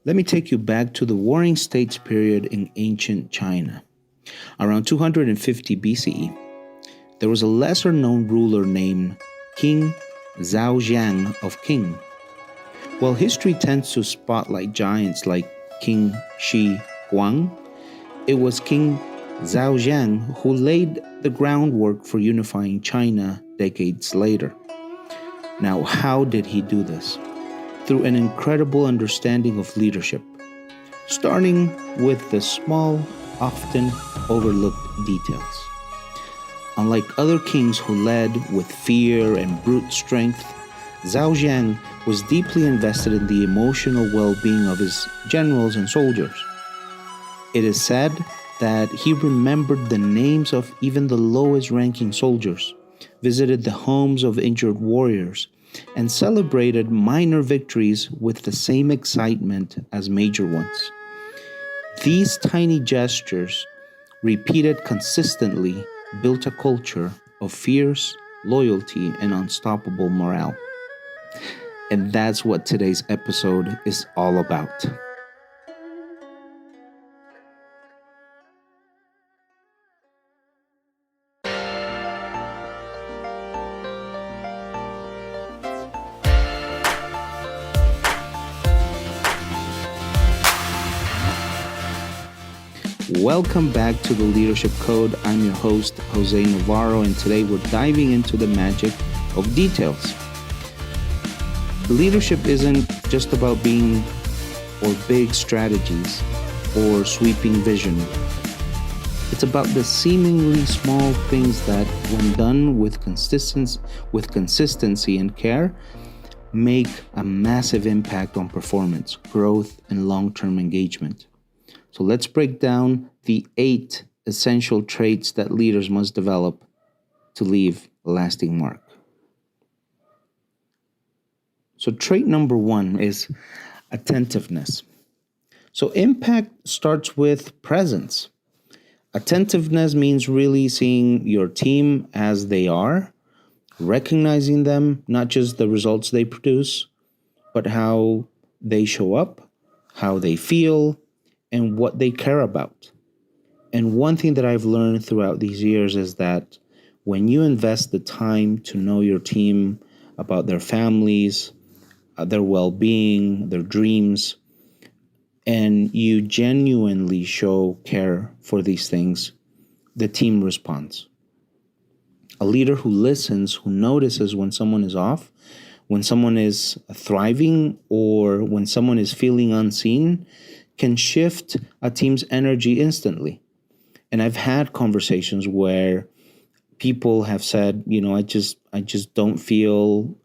Let me take you back to the Warring States period in ancient China. Around 250 BCE, there was a lesser-known ruler named King Zhaojiang of Qing. While history tends to spotlight giants like King Shi Huang, it was King Zhaojiang who laid the groundwork for unifying China decades later. Now, how did he do this? Through an incredible understanding of leadership, starting with the small, often overlooked details. Unlike other kings who led with fear and brute strength, Zhaojiang was deeply invested in the emotional well-being of his generals and soldiers. It is said that he remembered the names of even the lowest-ranking soldiers, visited the homes of injured warriors, and celebrated minor victories with the same excitement as major ones. These tiny gestures, repeated consistently, built a culture of fierce loyalty and unstoppable morale. And that's what today's episode is all about. Welcome back to the Leadership Code. I'm your host, Jose Navarro, and today we're diving into the magic of details. Leadership isn't just about being or big strategies or sweeping vision. It's about the seemingly small things that, when done with consistency and care, make a massive impact on performance, growth, and long-term engagement. So let's break down the 8 essential traits that leaders must develop to leave a lasting mark. So trait number 1 is attentiveness. So impact starts with presence. Attentiveness means really seeing your team as they are, recognizing them, not just the results they produce, but how they show up, how they feel, and what they care about. And one thing that I've learned throughout these years is that when you invest the time to know your team, about their families, their well-being, their dreams, and you genuinely show care for these things, the team responds. A leader who listens, who notices when someone is off, when someone is thriving, or when someone is feeling unseen, can shift a team's energy instantly. And I've had conversations where people have said, I just don't feel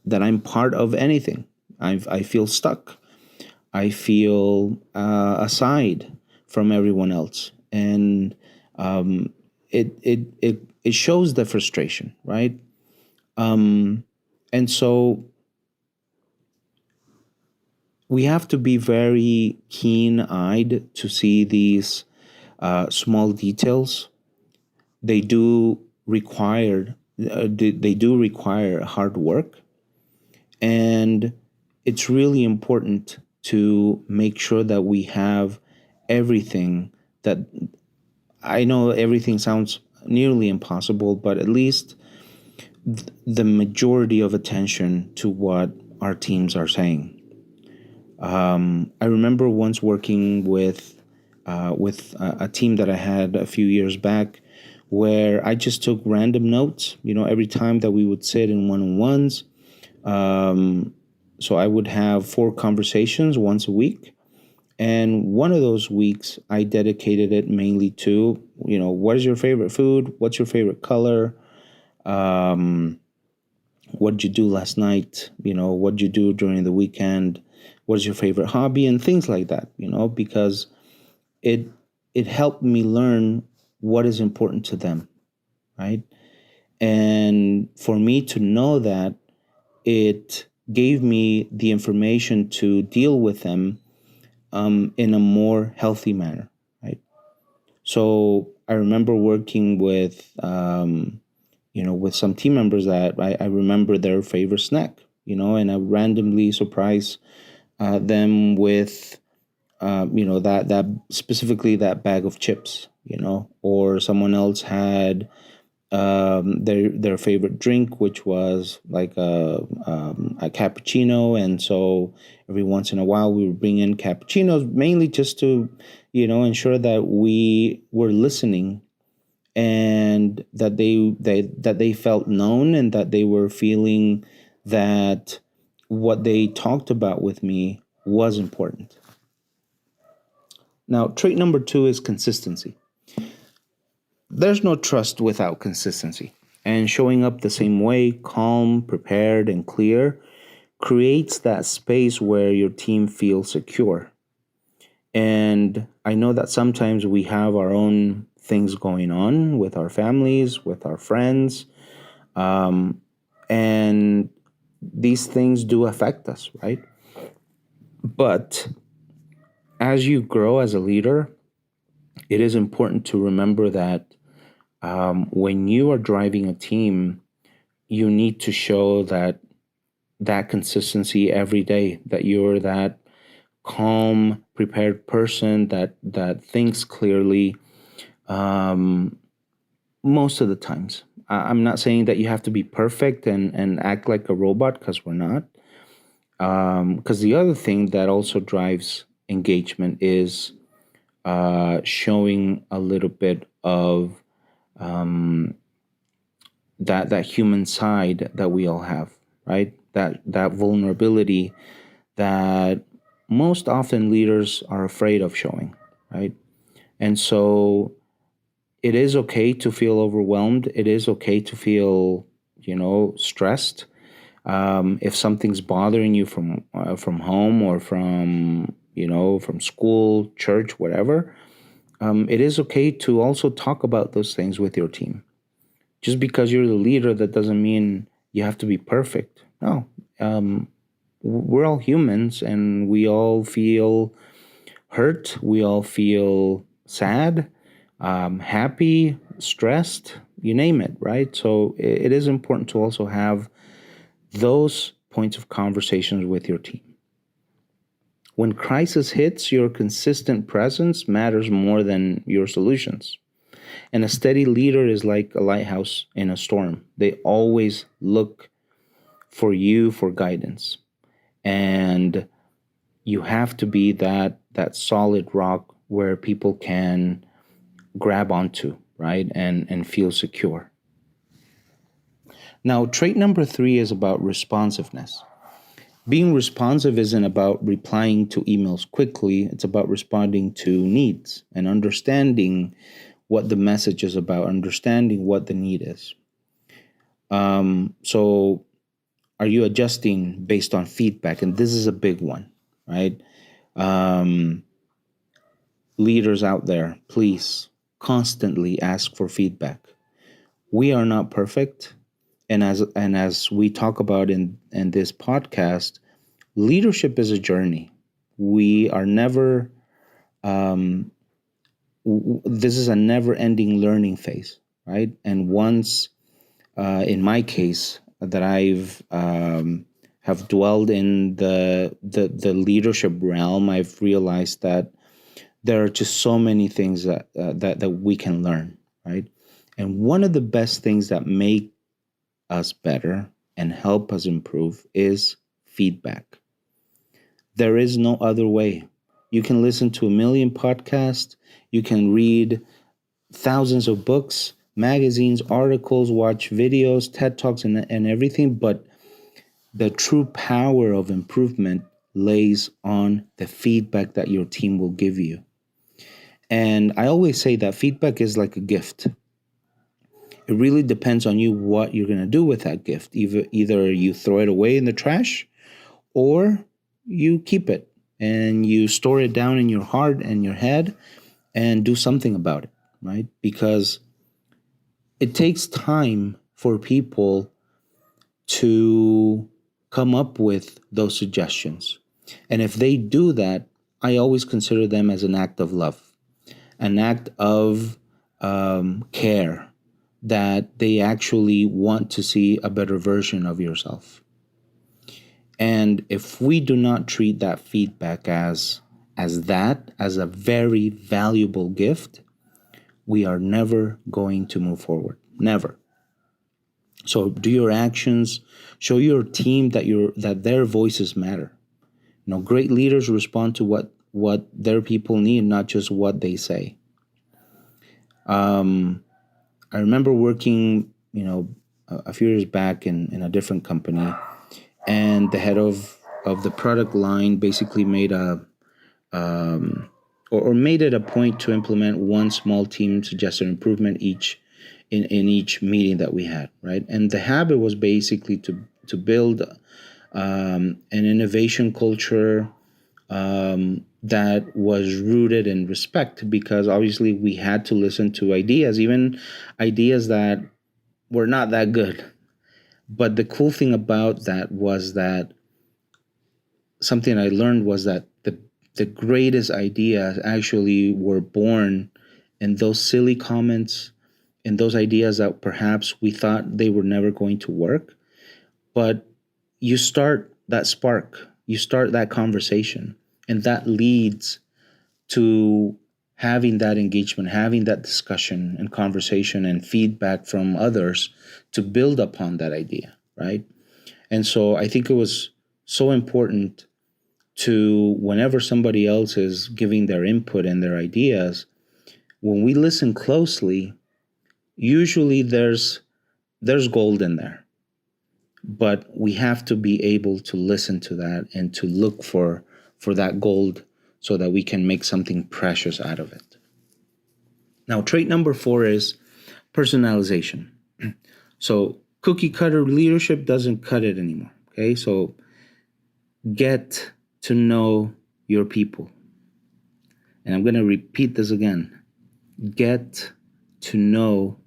that I'm part of anything. I feel stuck. I feel aside from everyone else. And it shows the frustration, right? And so we have to be very keen-eyed to see these small details. They do require hard work, and it's really important to make sure that we have everything. That I know everything sounds nearly impossible, but at least the majority of attention to what our teams are saying. I remember once working with a team that I had a few years back, where I just took random notes, every time that we would sit in one-on-ones. So I would have 4 conversations once a week. And one of those weeks, I dedicated it mainly to, what is your favorite food? What's your favorite color? What did you do last night? What did you do during the weekend? What is your favorite hobby? And things like that, because it helped me learn what is important to them, right? And for me to know that, it gave me the information to deal with them in a more healthy manner, right? So I remember working with, with some team members that I remember their favorite snack, and I randomly surprise them with that specifically that bag of chips, or someone else had their favorite drink, which was like a cappuccino, and so every once in a while we would bring in cappuccinos, mainly just to ensure that we were listening, and that they felt known, and that they were feeling that what they talked about with me was important. Now, trait number 2 is consistency. There's no trust without consistency. And showing up the same way, calm, prepared, and clear, creates that space where your team feels secure. And I know that sometimes we have our own things going on with our families, with our friends, and these things do affect us, right? But as you grow as a leader, it is important to remember that when you are driving a team, you need to show that consistency every day, that you're that calm, prepared person that thinks clearly most of the times. I'm not saying that you have to be perfect and act like a robot, because we're not. Because the other thing that also drives engagement is showing a little bit of that human side that we all have, right? That vulnerability that most often leaders are afraid of showing, right? And so it is okay to feel overwhelmed. It is okay to feel, stressed. If something's bothering you from home, or from school, church, whatever, it is okay to also talk about those things with your team. Just because you're the leader, that doesn't mean you have to be perfect. No, we're all humans, and we all feel hurt. We all feel sad, happy, stressed, you name it, right? So it is important to also have those points of conversations with your team. When crisis hits, your consistent presence matters more than your solutions. And a steady leader is like a lighthouse in a storm. They always look for you for guidance. And you have to be that solid rock where people can grab onto, right? And feel secure. Now, trait number 3 is about responsiveness. Being responsive isn't about replying to emails quickly. It's about responding to needs and understanding what the message is about, understanding what the need is. So are you adjusting based on feedback? And this is a big one, right? Leaders out there, please constantly ask for feedback. We are not perfect. And as we talk about in this podcast, leadership is a journey. We are never, this is a never-ending learning phase, right? And once, in my case, that I've have dwelled in the leadership realm, I've realized that there are just so many things that we can learn, right? And one of the best things that make us better and help us improve is feedback. There is no other way. You can listen to a million podcasts, you can read thousands of books, magazines, articles, watch videos, TED Talks, and everything, but the true power of improvement lays on the feedback that your team will give you. And I always say that feedback is like a gift. It really depends on you what you're going to do with that gift. Either you throw it away in the trash, or you keep it and you store it down in your heart and your head and do something about it, right? Because it takes time for people to come up with those suggestions. And if they do that, I always consider them as an act of love, an act of care, that they actually want to see a better version of yourself. And if we do not treat that feedback as a very valuable gift, we are never going to move forward. Never. So do your actions, show your team that their voices matter. Great leaders respond to what their people need, not just what they say. I remember working, a few years back in a different company, and the head of the product line basically made or made it a point to implement one small team suggested improvement in each meeting that we had, right? And the habit was basically to build an innovation culture that was rooted in respect, because obviously we had to listen to ideas, even ideas that were not that good. But the cool thing about that was that something I learned was that the greatest ideas actually were born in those silly comments, in those ideas that perhaps we thought they were never going to work. But you start that spark, you start that conversation, and that leads to having that engagement, having that discussion and conversation and feedback from others to build upon that idea, right? And so I think it was so important to, whenever somebody else is giving their input and their ideas, when we listen closely, usually there's gold in there. But we have to be able to listen to that and to look for that gold so that we can make something precious out of it. Now, trait number 4 is personalization. So cookie cutter leadership doesn't cut it anymore. Okay, so get to know your people. And I'm going to repeat this again. Get to know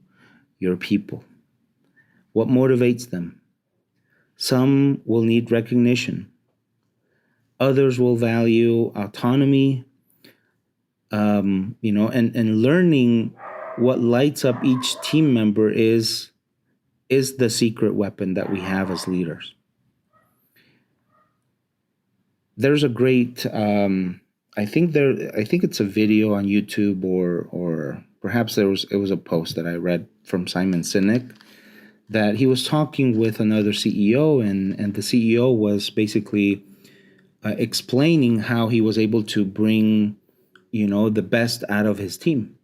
your people. What motivates them? Some will need recognition. Others will value autonomy, and learning what lights up each team member is the secret weapon that we have as leaders. There's a great, I think it's a video on YouTube, or perhaps it was a post that I read from Simon Sinek, that he was talking with another CEO, and the CEO was basically explaining how he was able to bring, the best out of his team.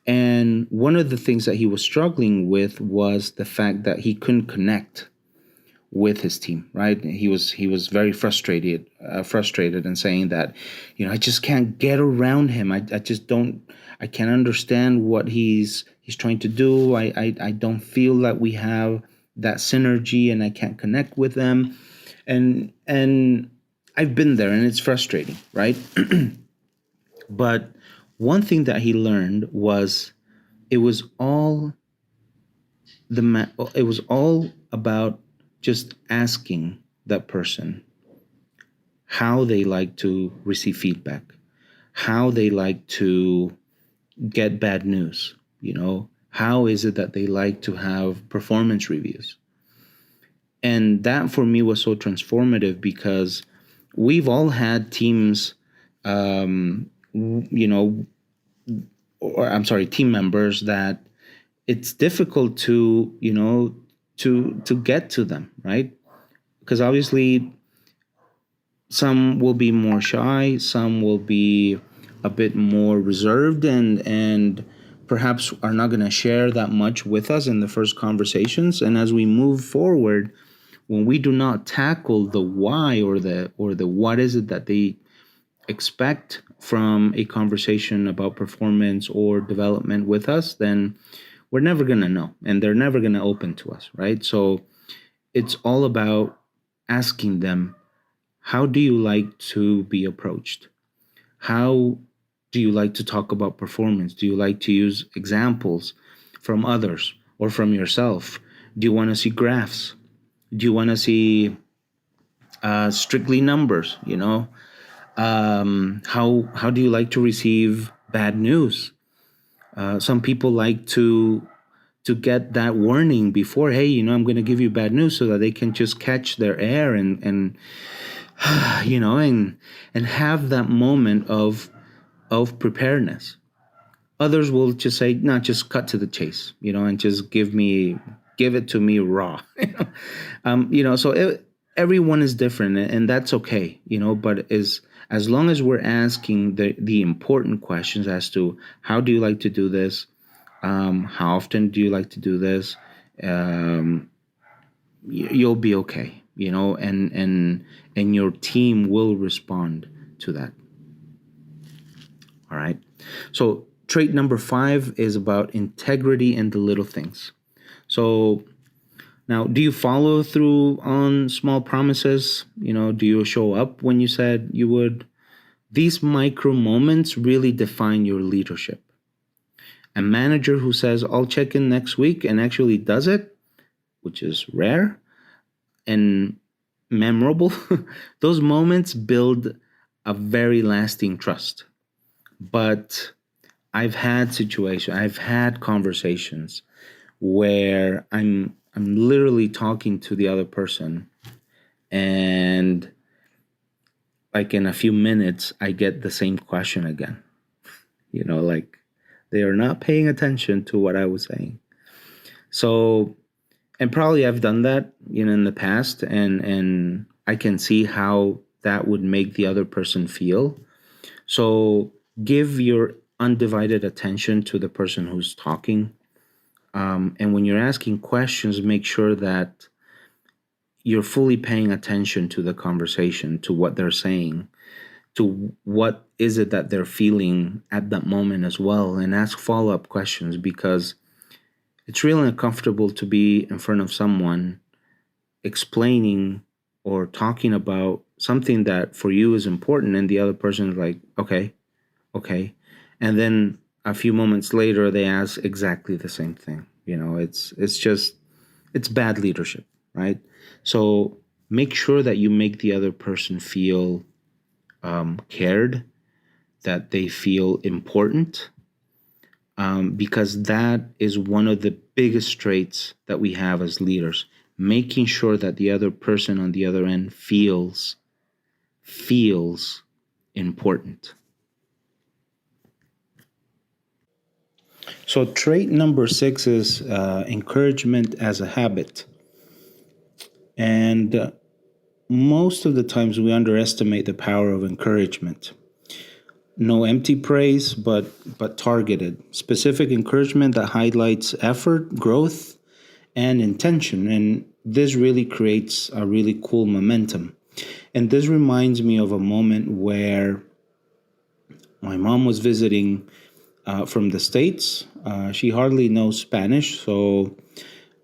And one of the things that he was struggling with was the fact that he couldn't connect with his team, right? He was very frustrated and saying that, I just can't get around him. I can't understand what he's trying to do. I don't feel that we have that synergy, and I can't connect with them. And I've been there, and it's frustrating, right? But one thing that he learned was it was all about just asking that person how they like to receive feedback, how they like to get bad news, how is it that they like to have performance reviews. And that for me was so transformative, because we've all had teams, team members that it's difficult to get to them, right? Because obviously some will be more shy, some will be a bit more reserved, and perhaps are not going to share that much with us in the first conversations. And as we move forward, when we do not tackle the why or the what is it that they expect from a conversation about performance or development with us, then we're never going to know, and they're never going to open to us, right? So it's all about asking them, how do you like to be approached? How do you like to talk about performance? Do you like to use examples from others or from yourself? Do you want to see graphs? Do you want to see strictly numbers? How do you like to receive bad news? Some people like to to get that warning before, hey, I'm going to give you bad news, so that they can just catch their air and and have that moment of preparedness. Others will just say, no, just cut to the chase, and just give it to me raw. Everyone is different, and that's okay, but as long as we're asking the important questions as to how do you like to do this, how often do you like to do this, you'll be okay, and your team will respond to that. All right. So trait number 5 is about integrity in the little things. So now, do you follow through on small promises? Do you show up when you said you would? These micro moments really define your leadership. A manager who says, I'll check in next week, and actually does it, which is rare and memorable, those moments build a very lasting trust. But I've had conversations where I'm literally talking to the other person, and like in a few minutes I get the same question again. Like they are not paying attention to what I was saying. So, and probably I've done that, in the past, and I can see how that would make the other person feel. So give your undivided attention to the person who's talking. And when you're asking questions, make sure that you're fully paying attention to the conversation, to what they're saying, to what is it that they're feeling at that moment as well, and ask follow-up questions, because it's really uncomfortable to be in front of someone explaining or talking about something that for you is important, and the other person is like, okay. And then a few moments later, they ask exactly the same thing. It's bad leadership, right? So make sure that you make the other person feel cared, that they feel important, because that is one of the biggest traits that we have as leaders, making sure that the other person on the other end feels important. So trait number 6 is encouragement as a habit. And most of the times we underestimate the power of encouragement. No empty praise, but targeted, specific encouragement that highlights effort, growth, and intention. And this really creates a really cool momentum. And this reminds me of a moment where my mom was visiting from the States. She hardly knows Spanish, so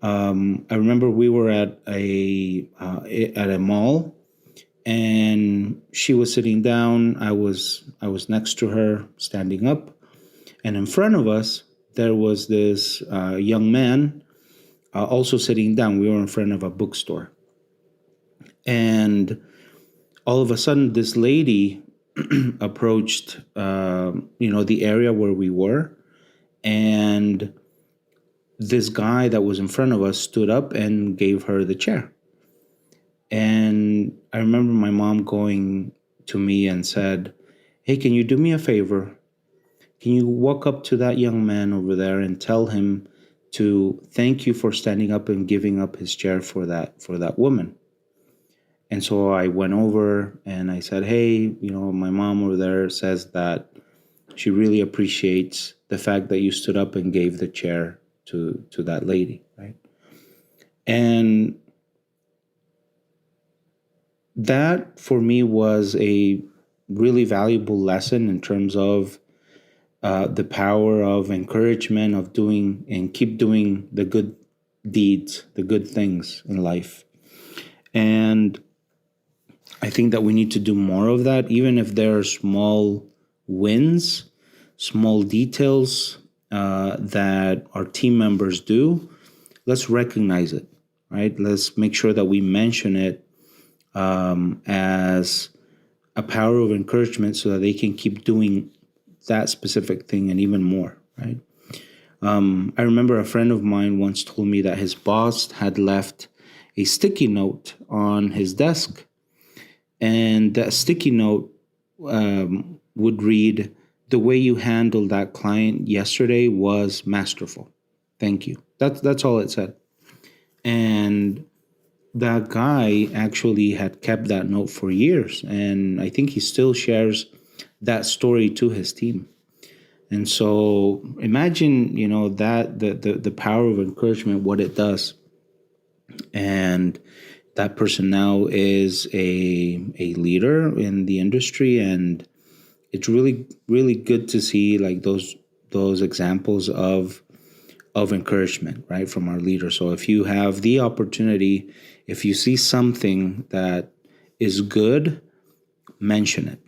I remember we were at a mall, and she was sitting down. I was next to her, standing up, and in front of us there was this young man also sitting down. We were in front of a bookstore, and all of a sudden, this lady approached, the area where we were, and this guy that was in front of us stood up and gave her the chair. And I remember my mom going to me and said, hey, can you do me a favor? Can you walk up to that young man over there and tell him to thank you for standing up and giving up his chair for that woman? And so I went over and I said, hey, my mom over there says that she really appreciates the fact that you stood up and gave the chair to that lady, right? And that for me was a really valuable lesson in terms of the power of encouragement, of doing and keep doing the good deeds, the good things in life. And I think that we need to do more of that, even if there are small wins, small details that our team members do. Let's recognize it, right? Let's make sure that we mention it as a power of encouragement so that they can keep doing that specific thing and even more, right? I remember a friend of mine once told me that his boss had left a sticky note on his desk, and that sticky note would read, "The way you handled that client yesterday was masterful. Thank you." That's all it said. And that guy actually had kept that note for years, and I think he still shares that story to his team. And so imagine, that the power of encouragement, what it does. And that person now is a leader in the industry, and it's really, really good to see like those examples of encouragement, right, from our leaders. So if you have the opportunity, if you see something that is good, mention it.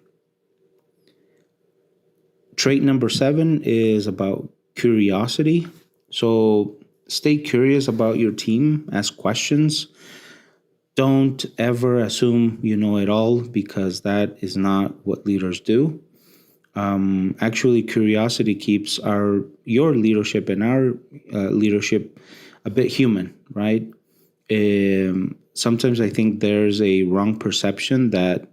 Trait number 7 is about curiosity. So stay curious about your team, ask questions. Don't ever assume you know it all, because that is not what leaders do. Actually, curiosity keeps your leadership and our leadership a bit human, right? Sometimes I think there's a wrong perception that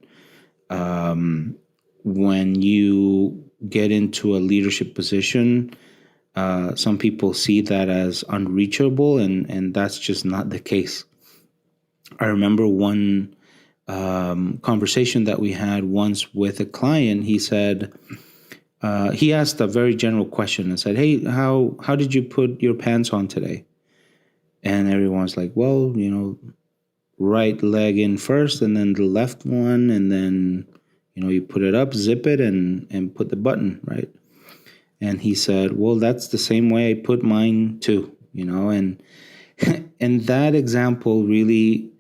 when you get into a leadership position, some people see that as unreachable, and that's just not the case. I remember one conversation that we had once with a client. He said, he asked a very general question and said, "Hey, how did you put your pants on today?" And everyone's like, "Well, right leg in first, and then the left one, and then you put it up, zip it, and put the button, right?" And he said, "Well, that's the same way I put mine too," and and that example really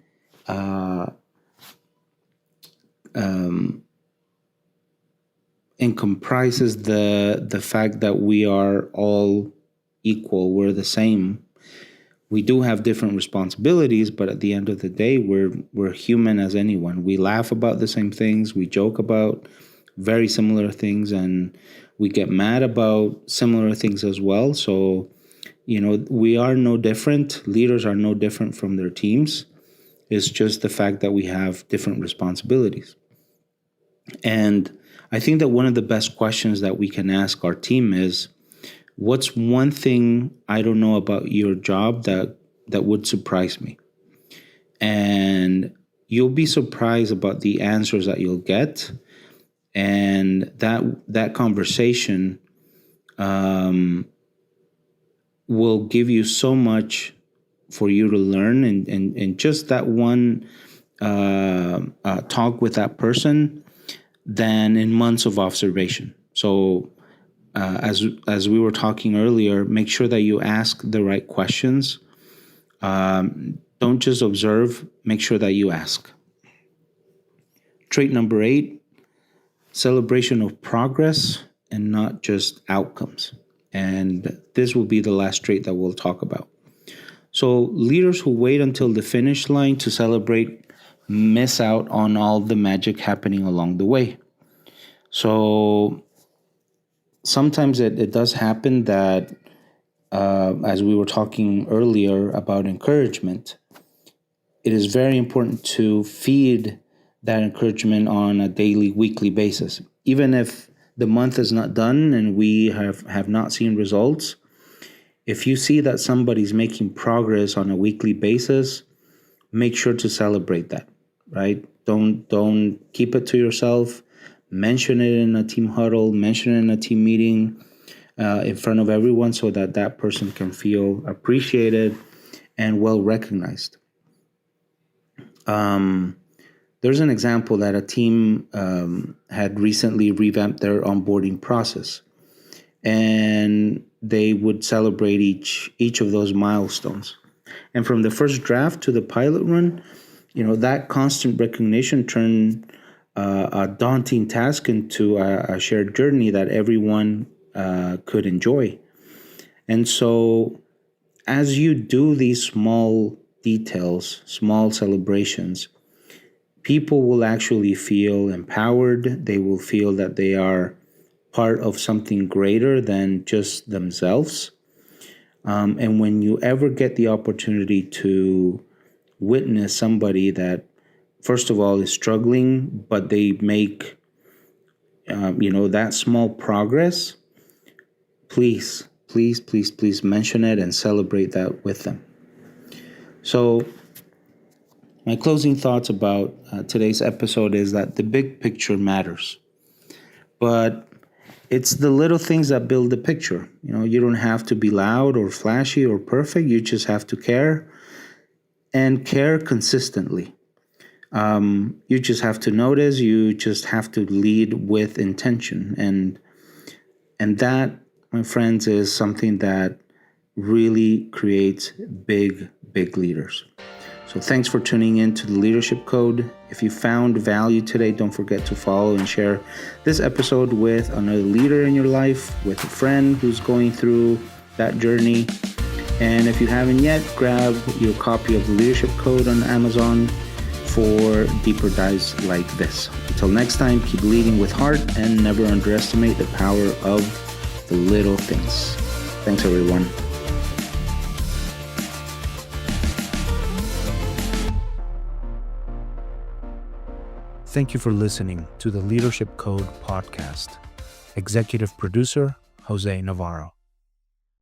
and comprises the fact that we are all equal. We're the same. We do have different responsibilities, but at the end of the day, we're human as anyone. We laugh about the same things. We joke about very similar things, and we get mad about similar things as well. So, we are no different. Leaders are no different from their teams. It's just the fact that we have different responsibilities. And I think that one of the best questions that we can ask our team is, what's one thing I don't know about your job that would surprise me? And you'll be surprised about the answers that you'll get. And that conversation will give you so much for you to learn. And just that one talk with that person than in months of observation. So as we were talking earlier, make sure that you ask the right questions. Don't just observe, make sure that you ask. Trait number 8, celebration of progress and not just outcomes. And this will be the last trait that we'll talk about. So leaders who wait until the finish line to celebrate miss out on all the magic happening along the way. So sometimes it does happen that, as we were talking earlier about encouragement, it is very important to feed that encouragement on a daily, weekly basis. Even if the month is not done and we have not seen results, if you see that somebody's making progress on a weekly basis, make sure to celebrate that, right? Don't keep it to yourself. Mention it in a team huddle, mention it in a team meeting in front of everyone, so that person can feel appreciated and well recognized. There's an example that a team had recently revamped their onboarding process, and they would celebrate each of those milestones. And from the first draft to the pilot run, that constant recognition turned a daunting task into a shared journey that everyone could enjoy. And so as you do these small details, small celebrations, people will actually feel empowered. They will feel that they are part of something greater than just themselves. And when you ever get the opportunity to witness somebody that, first of all, is struggling, but they make, that small progress, please, please, please, please mention it and celebrate that with them. So, my closing thoughts about today's episode is that the big picture matters, but it's the little things that build the picture. You don't have to be loud or flashy or perfect. You just have to care, and care consistently. You just have to notice. You just have to lead with intention, and that, my friends, is something that really creates big, big leaders. So thanks for tuning in to the Leadership Code. If you found value today, don't forget to follow and share this episode with another leader in your life, with a friend who's going through that journey. And if you haven't yet, grab your copy of the Leadership Code on Amazon for deeper dives like this. Until next time, keep leading with heart and never underestimate the power of the little things. Thanks, everyone. Thank you for listening to the Leadership Code podcast. Executive producer, Jose Navarro.